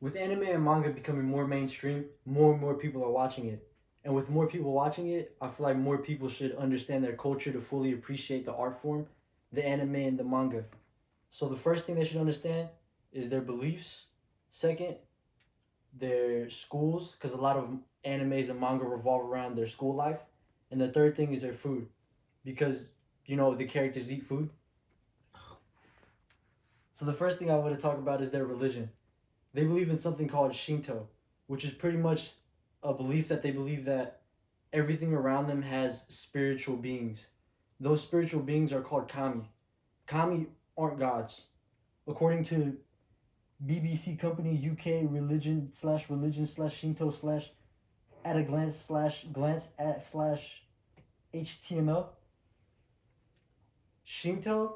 With anime and manga becoming more mainstream, more and more people are watching it. And with more people watching it, I feel like more people should understand their culture to fully appreciate the art form, the anime and the manga. So the first thing they should understand is their beliefs. Second, their schools, because a lot of animes and manga revolve around their school life. And the third thing is their food, because the characters eat food. So the first thing I want to talk about is their religion. They believe in something called Shinto, which is pretty much a belief that they believe that everything around them has spiritual beings. Those spiritual beings are called kami. Kami aren't gods. According to BBC Company UK religion slash Shinto slash at a glance at slash HTML, Shinto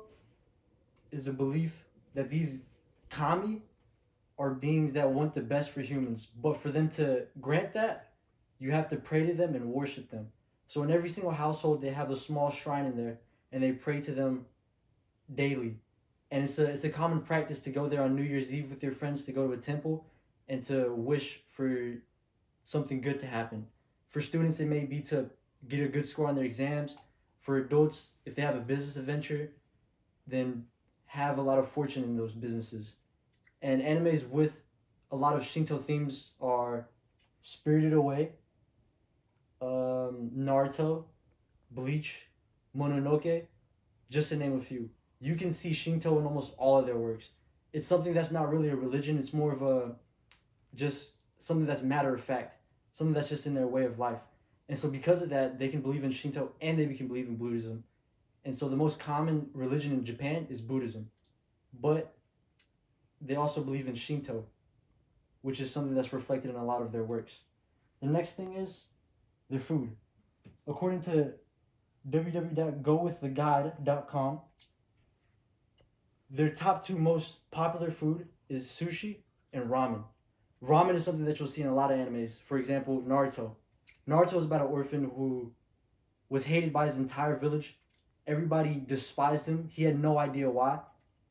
is a belief that these kami are beings that want the best for humans. But for them to grant that, you have to pray to them and worship them. So in every single household, they have a small shrine in there, and they pray to them daily. And it's a common practice to go there on New Year's Eve with your friends to go to a temple and to wish for something good to happen. For students, it may be to get a good score on their exams. For adults, if they have a business adventure, then have a lot of fortune in those businesses. And animes with a lot of Shinto themes are Spirited Away, Naruto, Bleach, Mononoke, just to name a few. You can see Shinto in almost all of their works. It's something that's not really a religion. It's more of a just something that's matter of fact, something that's just in their way of life. And so because of that, they can believe in Shinto and they can believe in Buddhism. And so the most common religion in Japan is Buddhism. But they also believe in Shinto, which is something that's reflected in a lot of their works. The next thing is their food. According to www.gowiththeguide.com, their top two most popular food is sushi and ramen. Ramen is something that you'll see in a lot of animes. For example, Naruto. Naruto is about an orphan who was hated by his entire village. Everybody despised him. He had no idea why,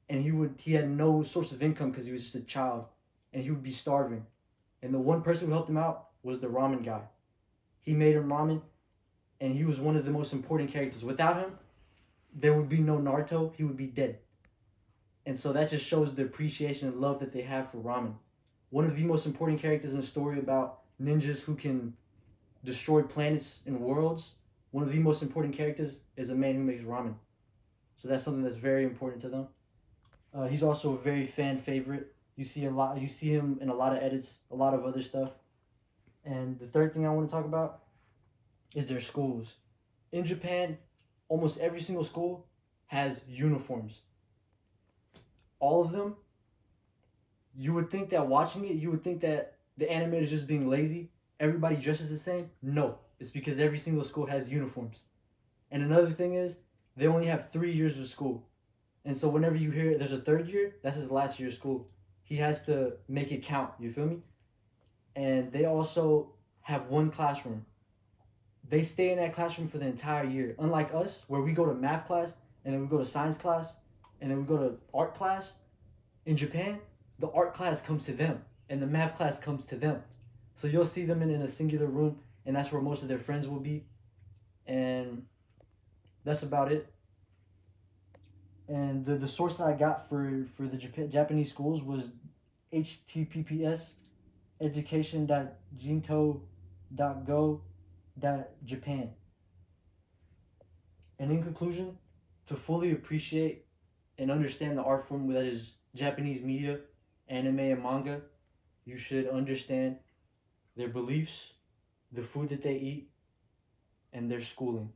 and he had no source of income because he was just a child, and he would be starving. And the one person who helped him out was the ramen guy. He made him ramen, and he was one of the most important characters. Without him, there would be no Naruto. He would be dead. And so that just shows the appreciation and love that they have for ramen. One of the most important characters in a story about ninjas who can destroy planets and worlds. One of the most important characters is a man who makes ramen. So that's something that's very important to them. He's also a very fan favorite. You see him in a lot of edits, a lot of other stuff. And the third thing I want to talk about is their schools. In Japan, almost every single school has uniforms. All of them. You would think that watching it, you would think that the animator is just being lazy. Everybody dresses the same. No, it's because every single school has uniforms. And another thing is, they only have 3 years of school. And so whenever you hear there's a third year, that's his last year of school. He has to make it count, you feel me? And they also have one classroom. They stay in that classroom for the entire year. Unlike us, where we go to math class, and then we go to science class, and then we go to art class. In Japan, the art class comes to them, and the math class comes to them. So you'll see them in a singular room, and that's where most of their friends will be. And that's about it. And the source I got for the Japanese schools was https education.jinto.go.japan. And in conclusion, to fully appreciate and understand the art form that is Japanese media, anime, and manga, you should understand their beliefs, the food that they eat, and their schooling.